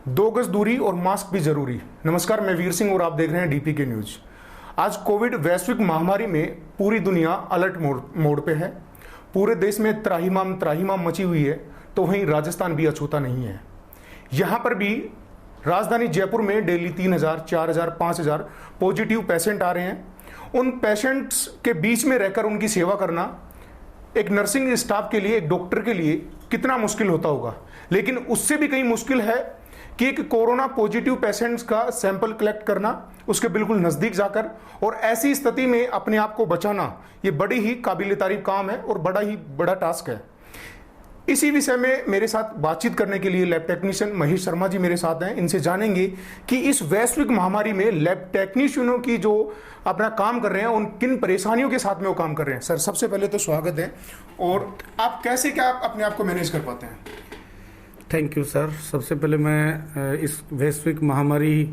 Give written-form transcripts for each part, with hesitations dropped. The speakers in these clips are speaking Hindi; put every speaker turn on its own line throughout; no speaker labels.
दो गज दूरी और मास्क भी जरूरी। नमस्कार, मैं वीर सिंह और आप देख रहे हैं डीपी के न्यूज। आज कोविड वैश्विक महामारी में पूरी दुनिया अलर्ट मोड पे है। पूरे देश में त्राहिमाम त्राहिमाम मची हुई है, तो वहीं राजस्थान भी अछूता नहीं है। यहाँ पर भी राजधानी जयपुर में डेली 3000, 4000, 5000 पॉजिटिव पेशेंट आ रहे हैं। उन पेशेंट्स के बीच में रहकर उनकी सेवा करना एक नर्सिंग स्टाफ के लिए, एक डॉक्टर के लिए कितना मुश्किल होता होगा। लेकिन उससे भी कहीं मुश्किल है कि एक कोरोना पॉजिटिव पेशेंट्स का सैंपल कलेक्ट करना, उसके बिल्कुल नज़दीक जाकर, और ऐसी स्थिति में अपने आप को बचाना, ये बड़ी ही काबिल तारीफ काम है और बड़ा टास्क है। इसी विषय में मेरे साथ बातचीत करने के लिए लैब टेक्नीशियन महेश शर्मा जी मेरे साथ हैं। इनसे जानेंगे कि इस वैश्विक महामारी में लैब टेक्नीशियनों की जो अपना काम कर रहे हैं, उन किन परेशानियों के साथ में वो काम कर रहे हैं। सर, सबसे पहले तो स्वागत है। और आप कैसे क्या अपने आप को मैनेज कर पाते हैं?
Thank you sir. सबसे पहले मैं इस वैश्विक महामारी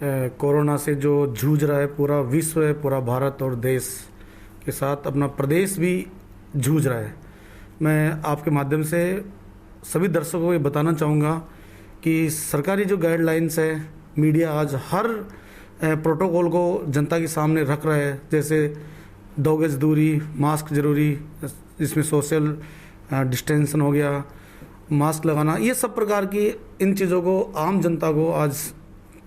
कोरोना से जो जूझ रहा है पूरा विश्व है, पूरा भारत और देश के साथ अपना प्रदेश भी जूझ रहा है, मैं आपके माध्यम से सभी दर्शकों को ये बताना चाहूँगा कि सरकारी जो गाइडलाइंस है, मीडिया आज हर प्रोटोकॉल को जनता के सामने रख रहा है। जैसे 2 गज दूरी, मास्क जरूरी, इसमें सोशल डिस्टेंसन हो गया, मास्क लगाना, ये सब प्रकार की इन चीज़ों को आम जनता को आज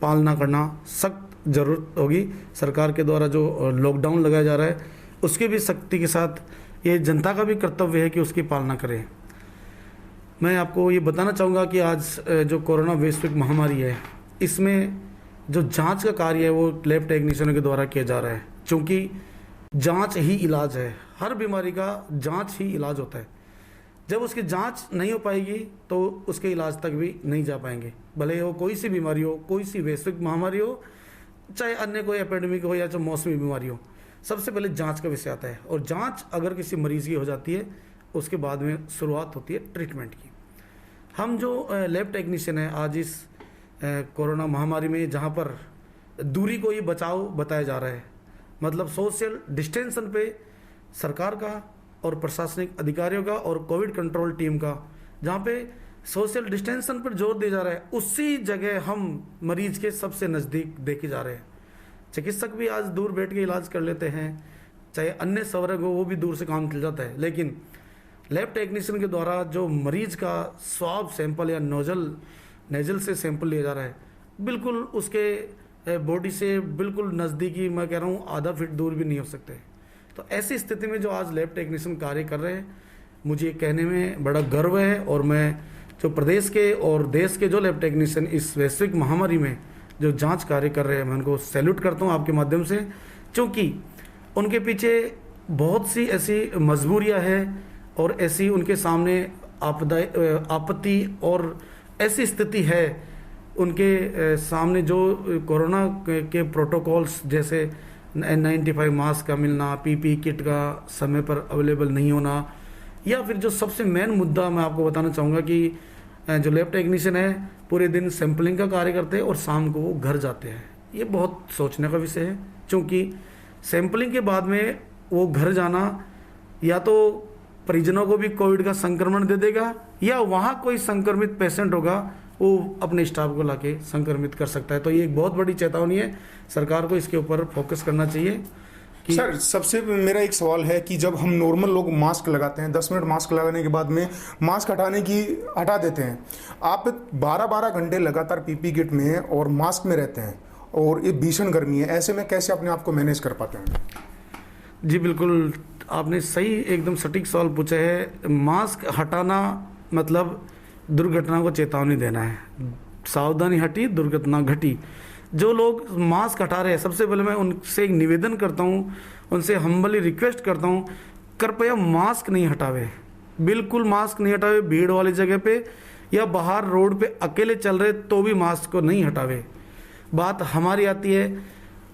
पालना करना सख्त ज़रूरत होगी। सरकार के द्वारा जो लॉकडाउन लगाया जा रहा है, उसकी भी सख्ती के साथ ये जनता का भी कर्तव्य है कि उसकी पालना करें। मैं आपको ये बताना चाहूँगा कि आज जो कोरोना वैश्विक महामारी है, इसमें जो जांच का कार्य है वो लैब टेक्नीशियनों के द्वारा किया जा रहा है। क्योंकि जांच ही इलाज है, हर बीमारी का जांच ही इलाज होता है। जब उसकी जांच नहीं हो पाएगी तो उसके इलाज तक भी नहीं जा पाएंगे, भले वो कोई सी बीमारी हो, कोई सी वैश्विक महामारी हो, चाहे अन्य कोई एपिडेमिक हो या चाहे मौसमी बीमारी हो। सबसे पहले जांच का विषय आता है, और जांच अगर किसी मरीज़ की हो जाती है, उसके बाद में शुरुआत होती है ट्रीटमेंट की। हम जो लैब टेक्नीशियन हैं आज इस कोरोना महामारी में, जहाँ पर दूरी को ही बचाव बताया जा रहा है, मतलब सोशल डिस्टेंसन पे सरकार का और प्रशासनिक अधिकारियों का और कोविड कंट्रोल टीम का, जहाँ पे सोशल डिस्टेंसन पर जोर दिया जा रहा है, उसी जगह हम मरीज के सबसे नज़दीक देखे जा रहे हैं। चिकित्सक भी आज दूर बैठ के इलाज कर लेते हैं, चाहे अन्य संवर्ग हो, वो भी दूर से काम चल जाता है। लेकिन लैब टेक्नीशियन के द्वारा जो मरीज का स्वाब सैंपल या नेजल से सैंपल लिया जा रहा है, बिल्कुल उसके बॉडी से बिल्कुल नज़दीकी, मैं कह रहा हूँ आधा फीट दूर भी नहीं हो सकते। तो ऐसी स्थिति में जो आज लैब टेक्नीशियन कार्य कर रहे हैं, मुझे कहने में बड़ा गर्व है। और मैं जो प्रदेश के और देश के जो लैब टेक्नीशियन इस वैश्विक महामारी में जो जांच कार्य कर रहे हैं, मैं उनको सैल्यूट करता हूं आपके माध्यम से, क्योंकि उनके पीछे बहुत सी ऐसी मजबूरियां हैं और ऐसी उनके सामने आपत्ति और ऐसी स्थिति है उनके सामने, जो कोरोना के प्रोटोकॉल्स जैसे N95 मास्क का मिलना, पीपी किट का समय पर अवेलेबल नहीं होना, या फिर जो सबसे मेन मुद्दा मैं आपको बताना चाहूँगा कि जो लैब टेक्नीशियन है पूरे दिन सैंपलिंग का कार्य करते हैं और शाम को वो घर जाते हैं। ये बहुत सोचने का विषय है, क्योंकि सैंपलिंग के बाद में वो घर जाना या तो परिजनों को भी कोविड का संक्रमण दे देगा, या वहाँ कोई संक्रमित पेशेंट होगा वो अपने स्टाफ को लाके संक्रमित कर सकता है। तो ये एक बहुत बड़ी चेतावनी है, सरकार को इसके ऊपर फोकस करना चाहिए।
सर, सबसे मेरा एक सवाल है कि जब हम नॉर्मल लोग मास्क लगाते हैं, 10 मिनट मास्क लगाने के बाद में मास्क हटा देते हैं। आप 12-12 घंटे लगातार पीपी किट में और मास्क में रहते हैं, और ये भीषण गर्मी है, ऐसे में कैसे अपने आप को मैनेज कर पाते हैं?
जी बिल्कुल, आपने सही एकदम सटीक सवाल पूछा है। मास्क हटाना मतलब दुर्घटना को चेतावनी देना है। सावधानी हटी, दुर्घटना घटी। जो लोग मास्क हटा रहे हैं, सबसे पहले मैं उनसे एक निवेदन करता हूँ, उनसे हम्बली रिक्वेस्ट करता हूँ, कृपया मास्क नहीं हटावे, बिल्कुल मास्क नहीं हटावे। भीड़ वाली जगह पे या बाहर रोड पे अकेले चल रहे तो भी मास्क को नहीं हटावे। बात हमारी आती है,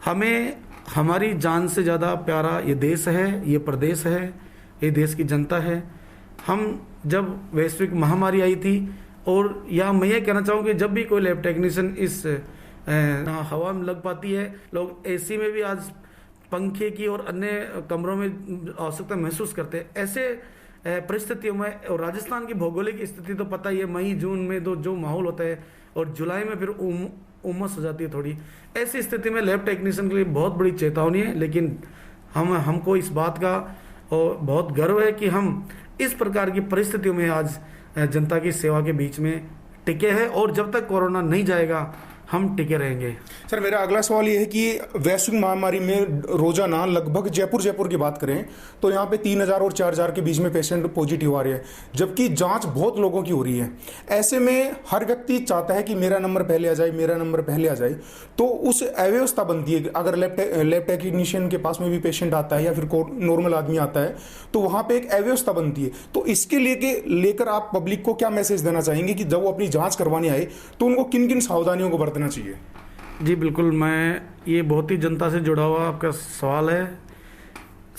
हमें हमारी जान से ज़्यादा प्यारा ये देश है, ये प्रदेश है, ये देश की जनता है। हम जब वैश्विक महामारी आई थी, और या मैं ये कहना चाहूँ कि जब भी कोई लैब टेक्नीशियन इस हवा में लग पाती है, लोग एसी में भी आज पंखे की और अन्य कमरों में आवश्यकता महसूस करते हैं। ऐसे परिस्थितियों में, और राजस्थान की भौगोलिक स्थिति तो पता ही है, मई जून में तो जो माहौल होता है और जुलाई में फिर उमस हो जाती है थोड़ी, ऐसी स्थिति में लैब टेक्नीशियन के लिए बहुत बड़ी चेतावनी है। लेकिन हमको इस बात का बहुत गर्व है कि हम इस प्रकार की परिस्थितियों में आज जनता की सेवा के बीच में टिके हैं, और जब तक कोरोना नहीं जाएगा हम टिके रहेंगे।
सर, मेरा अगला सवाल ये है कि वैश्विक महामारी में रोजाना लगभग जयपुर की बात करें तो यहाँ पे 3000 और 4000 के बीच में पेशेंट पॉजिटिव आ रहे हैं, जबकि जांच बहुत लोगों की हो रही है। ऐसे में हर व्यक्ति चाहता है कि मेरा नंबर पहले आ जाए, मेरा नंबर पहले आ जाए, तो उस अव्यवस्था बनती है। अगर लैब टेक्नीशियन के पास में भी पेशेंट आता है या फिर नॉर्मल आदमी आता है तो वहाँ पर एक अव्यवस्था बनती है। तो इसके लेकर आप पब्लिक को क्या मैसेज देना चाहेंगे कि जब वो अपनी जाँच करवाने आए तो उनको किन किन सावधानियों को बरतना चाहिए?
जी बिल्कुल, मैं ये बहुत ही जनता से जुड़ा हुआ आपका सवाल है।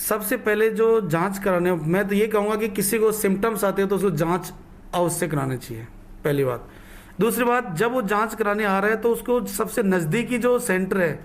सबसे पहले जो जांच कराने, मैं तो ये कहूँगा कि किसी को सिम्टम्स आते हैं तो उसको जांच अवश्य करानी चाहिए, पहली बात। दूसरी बात, जब वो जांच कराने आ रहा है तो उसको सबसे नज़दीकी जो सेंटर है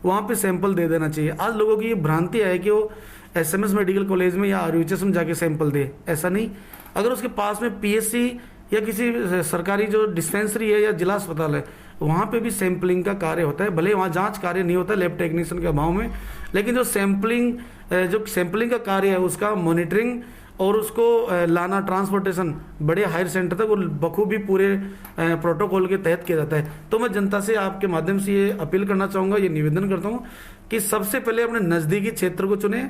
वहाँ पे सैंपल दे देना चाहिए। आज लोगों की ये भ्रांति है कि वो SMS मेडिकल कॉलेज में या RUHS में जाके सैंपल दे, ऐसा नहीं। अगर उसके पास में PSC या किसी सरकारी जो डिस्पेंसरी है या जिला अस्पताल है, वहाँ पे भी सैंपलिंग का कार्य होता है। भले वहाँ जांच कार्य नहीं होता लैब टेक्नीशियन के अभाव में, लेकिन जो सैंपलिंग का कार्य है उसका मॉनिटरिंग और उसको लाना, ट्रांसपोर्टेशन बड़े हायर सेंटर तक वो बखूबी पूरे प्रोटोकॉल के तहत किया जाता है। तो मैं जनता से आपके माध्यम से ये अपील करना चाहूँगा, ये निवेदन करता हूँ कि सबसे पहले अपने नज़दीकी क्षेत्र को चुने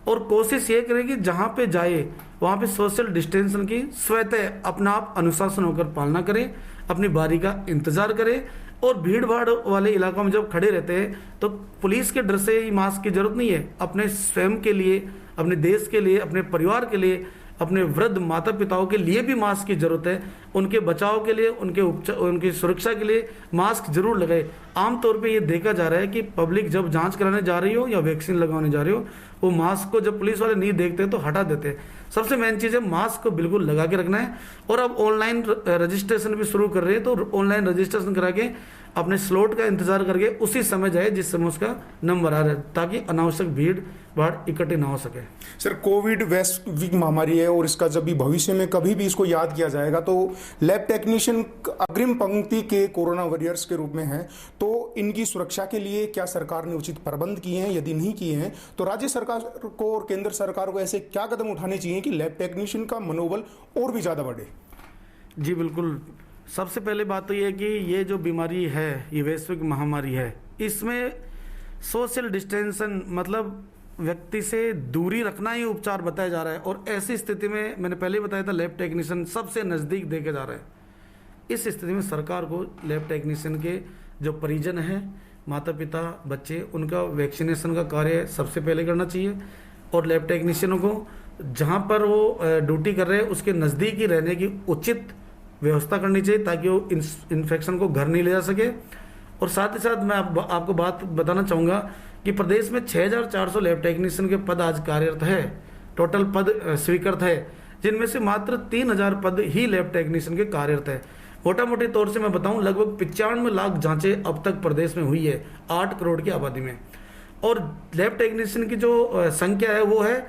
और कोशिश ये करें कि जहाँ पे जाए वहाँ पे सोशल डिस्टेंसिंग की स्वतः अपना आप अनुशासन होकर पालना करें, अपनी बारी का इंतजार करें। और भीड़ भाड़ वाले इलाकों में जब खड़े रहते हैं तो पुलिस के डर से ही मास्क की जरूरत नहीं है। अपने स्वयं के लिए, अपने देश के लिए, अपने परिवार के लिए, अपने वृद्ध माता पिताओं के लिए भी मास्क की जरूरत है। उनके बचाव के लिए, उनकी सुरक्षा के लिए मास्क जरूर लगाए। आमतौर पे ये देखा जा रहा है कि पब्लिक जब जांच कराने जा रही हो या वैक्सीन लगवाने जा रही हो, वो मास्क को जब पुलिस वाले नहीं देखते तो हटा देते हैं। सबसे मेन चीज़ है मास्क को बिल्कुल लगा के रखना है। और अब ऑनलाइन रजिस्ट्रेशन भी शुरू कर रहे हैं, तो ऑनलाइन रजिस्ट्रेशन करा के अपने स्लॉट का इंतजार करके उसी समय जाए जिस समय उसका नंबर आ रहा है, ताकि अनावश्यक भीड़ भाड़ इकट्ठी ना हो सके।
सर, कोविड वैश्विक महामारी है और इसका जब भी भविष्य में कभी भी इसको याद किया जाएगा तो लैब टेक्नीशियन अग्रिम पंक्ति के कोरोना वॉरियर्स के रूप में है। तो इनकी सुरक्षा के लिए क्या सरकार ने उचित प्रबंध किए हैं? यदि नहीं किए हैं तो राज्य सरकार को और केंद्र सरकार को ऐसे क्या कदम उठाने चाहिए कि लैब टेक्नीशियन का मनोबल और भी ज़्यादा बढ़े?
जी बिल्कुल, सबसे पहले बात तो ये है कि ये जो बीमारी है, ये वैश्विक महामारी है, इसमें सोशल डिस्टेंसन मतलब व्यक्ति से दूरी रखना ही उपचार बताया जा रहा है। और ऐसी स्थिति में मैंने पहले बताया था लैब टेक्नीशियन सबसे नज़दीक देखे जा रहा है। इस स्थिति में सरकार को लैब टेक्नीशियन के जो परिजन हैं, माता पिता, बच्चे, उनका वैक्सीनेशन का कार्य सबसे पहले करना चाहिए। और लैब टेक्नीशियनों को जहाँ पर वो ड्यूटी कर रहे हैं उसके नज़दीक ही रहने की उचित व्यवस्था करनी चाहिए, ताकि वो इन्फेक्शन को घर नहीं ले जा सके। और साथ ही साथ मैं आपको बात बताना चाहूँगा कि प्रदेश में 6400 लैब टेक्नीशियन के पद आज कार्यरत है, टोटल पद स्वीकृत है, जिनमें से मात्र 3000 पद ही लैब टेक्नीशियन के कार्यरत है। मोटा मोटी तौर से मैं बताऊं, लगभग 95 लाख जांचें अब तक प्रदेश में हुई है 8 करोड़ की आबादी में। और लैब टेक्नीशियन की जो संख्या है वो है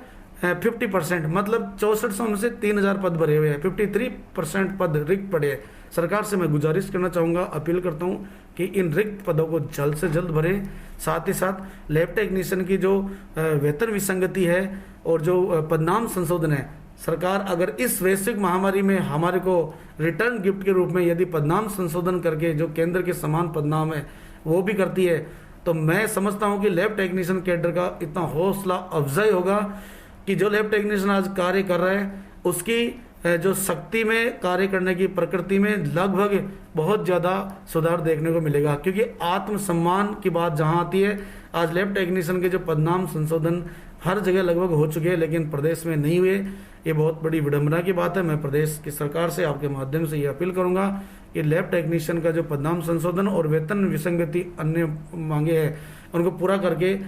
50%, मतलब 6400 में से 3000 पद भरे हुए हैं, 53% पद रिक्त पड़े हैं। सरकार से मैं गुजारिश करना चाहूँगा, अपील करता हूँ कि इन रिक्त पदों को जल्द से जल्द भरें। साथ ही साथ लैब टेक्नीशियन की जो वेतन विसंगति है और जो पदनाम संशोधन है, सरकार अगर इस वैश्विक महामारी में हमारे को रिटर्न गिफ्ट के रूप में यदि पदनाम संशोधन करके जो केंद्र के समान पदनाम है वो भी करती है, तो मैं समझता हूँ कि लैब टेक्नीशियन कैडर का इतना हौसला अफजाई होगा कि जो लैब टेक्नीशियन आज कार्य कर रहे हैं उसकी जो शक्ति में कार्य करने की प्रकृति में लगभग बहुत ज़्यादा सुधार देखने को मिलेगा। क्योंकि आत्मसम्मान की बात जहाँ आती है, आज लैब टेक्नीशियन के जो पदनाम संशोधन हर जगह लगभग हो चुके हैं लेकिन प्रदेश में नहीं हुए, ये बहुत बड़ी विडंबना की बात है। मैं प्रदेश की सरकार से आपके माध्यम से ये अपील करूंगा कि लैब टेक्नीशियन का जो पदनाम संशोधन और वेतन विसंगति अन्य मांगे हैं उनको पूरा करके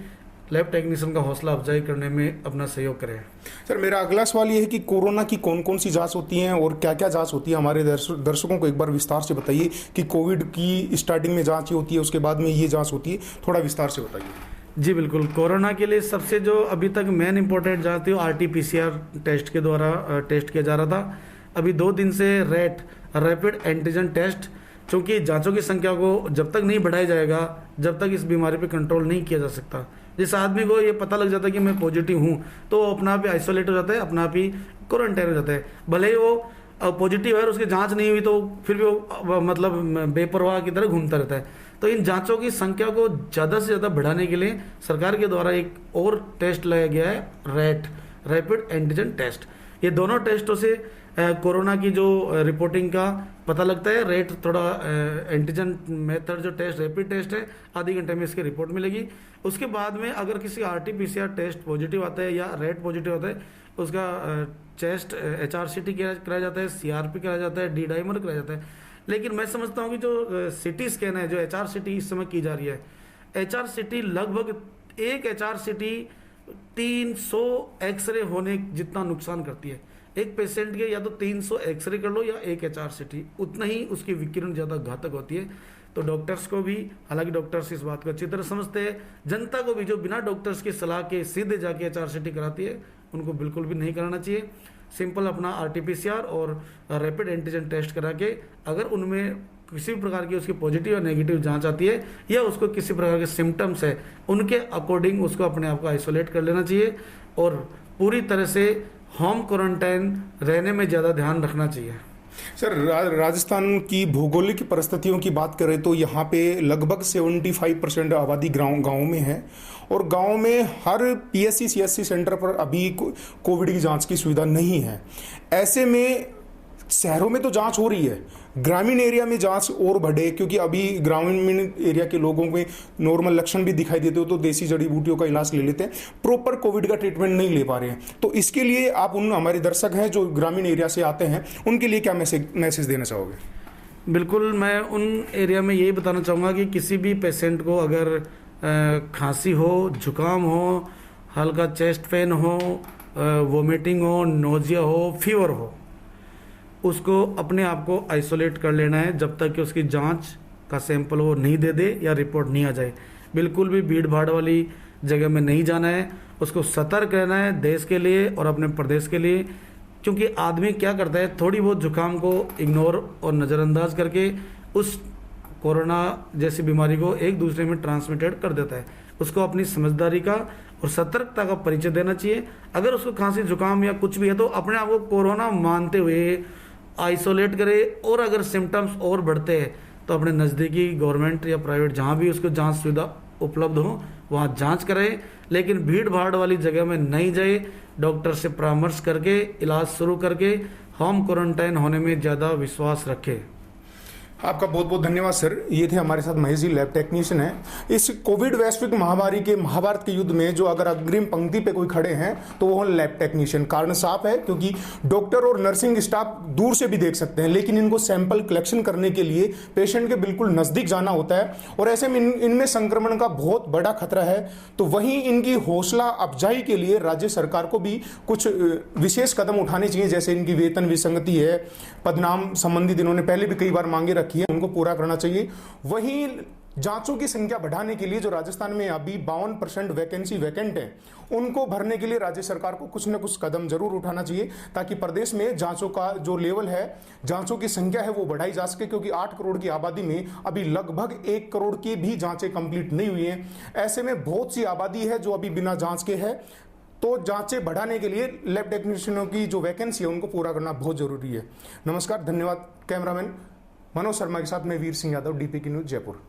लैब टेक्नीशियन का हौसला अफजाई करने में अपना सहयोग करें।
सर, मेरा अगला सवाल ये है कि कोरोना की कौन कौन सी जांच होती हैं और क्या क्या जांच होती है? हमारे दर्शकों को एक बार विस्तार से बताइए कि कोविड की स्टार्टिंग में जांच होती है, उसके बाद में ये जांच होती है, थोड़ा विस्तार से बताइए।
जी बिल्कुल, कोरोना के लिए सबसे जो अभी तक मेन इंपॉर्टेंट जांच थी वो RT-PCR टेस्ट के द्वारा टेस्ट किया जा रहा था। अभी 2 दिन से रैपिड एंटीजन टेस्ट, क्योंकि जांचों की संख्या को जब तक नहीं बढ़ाया जाएगा, जब तक इस बीमारी पे कंट्रोल नहीं किया जा सकता। जिस आदमी को ये पता लग जाता है कि मैं पॉजिटिव हूँ, तो वो अपना आप ही आइसोलेट हो जाता है, अपना आप ही क्वारंटाइन हो जाता है। भले ही वो पॉजिटिव है और उसकी जांच नहीं हुई, तो फिर भी वो मतलब बेपरवाह की तरह घूमता रहता है। तो इन जांचों की संख्या को ज़्यादा से ज़्यादा बढ़ाने के लिए सरकार के द्वारा एक और टेस्ट लाया गया है, रैपिड एंटीजन टेस्ट। ये दोनों टेस्टों से कोरोना की जो रिपोर्टिंग का पता लगता है। थोड़ा एंटीजन मेथड जो टेस्ट रैपिड टेस्ट है, आधे घंटे में इसकी रिपोर्ट मिलेगी। उसके बाद में अगर किसी RT-PCR टेस्ट पॉजिटिव आता है या रेट पॉजिटिव आता है, उसका चेस्ट HRCT कराया जाता है, CRP कराया जाता है, D-डाइमर कराया जाता है। लेकिन मैं समझता हूँ कि जो CT स्कैन है, जो HRCT इस समय की जा रही है, HRCT लगभग एक HRCT 300 एक्सरे होने जितना नुकसान करती है। एक पेशेंट के या तो 300 एक्सरे कर लो या एक HRCT, उतना ही उसकी विकिरण ज़्यादा घातक होती है। तो डॉक्टर्स को भी, हालांकि डॉक्टर्स इस बात को अच्छी तरह समझते हैं, जनता को भी जो बिना डॉक्टर्स की सलाह के सीधे जाके HRCT कराती है, उनको बिल्कुल भी नहीं कराना चाहिए। सिंपल अपना RT-PCR और रैपिड एंटीजन टेस्ट करा के, अगर उनमें किसी भी प्रकार की उसकी पॉजिटिव या नेगेटिव जांच आती है या उसको किसी प्रकार के सिम्टम्स है, उनके अकॉर्डिंग उसको अपने आप को आइसोलेट कर लेना चाहिए और पूरी तरह से होम क्वारंटाइन रहने में ज़्यादा ध्यान रखना चाहिए।
सर, राजस्थान की भौगोलिक परिस्थितियों की बात करें तो यहाँ पे लगभग 75% आबादी गाँव में है और गांव में हर PSC CSC सेंटर पर अभी कोविड की जांच की सुविधा नहीं है। ऐसे में शहरों में तो जांच हो रही है, ग्रामीण एरिया में जांच और बढ़े, क्योंकि अभी ग्रामीण एरिया के लोगों में नॉर्मल लक्षण भी दिखाई देते हो तो देसी जड़ी बूटियों का इलाज ले लेते हैं, प्रॉपर कोविड का ट्रीटमेंट नहीं ले पा रहे हैं। तो इसके लिए आप उन हमारे दर्शक हैं जो ग्रामीण एरिया से आते हैं, उनके लिए क्या मैसेज देना चाहोगे?
बिल्कुल, मैं उन एरिया में यही बताना चाहूँगा कि किसी भी पेशेंट को अगर खांसी हो, जुकाम हो, हल्का चेस्ट पेन हो, वोमिटिंग हो, नोजिया हो, फीवर हो, उसको अपने आप को आइसोलेट कर लेना है जब तक कि उसकी जांच का सैंपल वो नहीं दे दे या रिपोर्ट नहीं आ जाए। बिल्कुल भी भीड़ भाड़ वाली जगह में नहीं जाना है, उसको सतर्क रहना है देश के लिए और अपने प्रदेश के लिए। क्योंकि आदमी क्या करता है, थोड़ी बहुत जुकाम को इग्नोर और नज़रअंदाज करके उस कोरोना जैसी बीमारी को एक दूसरे में ट्रांसमिटेड कर देता है। उसको अपनी समझदारी का और सतर्कता का परिचय देना चाहिए। अगर उसको खांसी जुकाम या कुछ भी है तो अपने आप को कोरोना मानते हुए आइसोलेट करे, और अगर सिम्टम्स और बढ़ते हैं तो अपने नज़दीकी गवर्नमेंट या प्राइवेट जहाँ भी उसको जांच सुविधा उपलब्ध हो वहाँ जांच कराए, लेकिन भीड़ भाड़ वाली जगह में नहीं जाए। डॉक्टर से परामर्श करके इलाज शुरू करके होम क्वारंटाइन होने में ज़्यादा विश्वास रखे।
आपका बहुत बहुत धन्यवाद सर। ये थे हमारे साथ महेश जी, लैब टेक्नीशियन है। इस कोविड वैश्विक महामारी के महाभारत के युद्ध में जो अगर अग्रिम पंक्ति पे कोई खड़े हैं तो वो लैब टेक्नीशियन। कारण साफ है, क्योंकि डॉक्टर और नर्सिंग स्टाफ दूर से भी देख सकते हैं, लेकिन इनको सैंपल कलेक्शन करने के लिए पेशेंट के बिल्कुल नज़दीक जाना होता है और ऐसे में इनमें संक्रमण का बहुत बड़ा खतरा है। तो वहीं इनकी हौसला अफजाई के लिए राज्य सरकार को भी कुछ विशेष कदम उठाने चाहिए, जैसे इनकी वेतन विसंगति है, पदनाम संबंधित इन्होंने पहले भी कई बार मांगे रखी है, उनको पूरा करना चाहिए। वहीं जांचों की संख्या बढ़ाने के लिए जो राजस्थान में अभी 52% वैकेंसी वैकेंट है, उनको भरने के लिए राज्य सरकार को कुछ न कुछ कदम जरूर उठाना चाहिए, ताकि प्रदेश में जांचों का जो लेवल है, जांचों की संख्या है वो बढ़ाई जा सके। क्योंकि 8 करोड़ की आबादी में अभी लगभग 1 करोड़ की भी जांचें कंप्लीट नहीं हुई हैं। ऐसे में बहुत सी आबादी है जो अभी बिना जांच के है। तो जांचें बढ़ाने के लिए लैब टेक्नीशियनों की जो वैकेंसी है उनको पूरा करना बहुत जरूरी है। नमस्कार, धन्यवाद। कैमरामैन मनोज शर्मा के साथ मैं वीर सिंह यादव, DPK न्यूज जयपुर।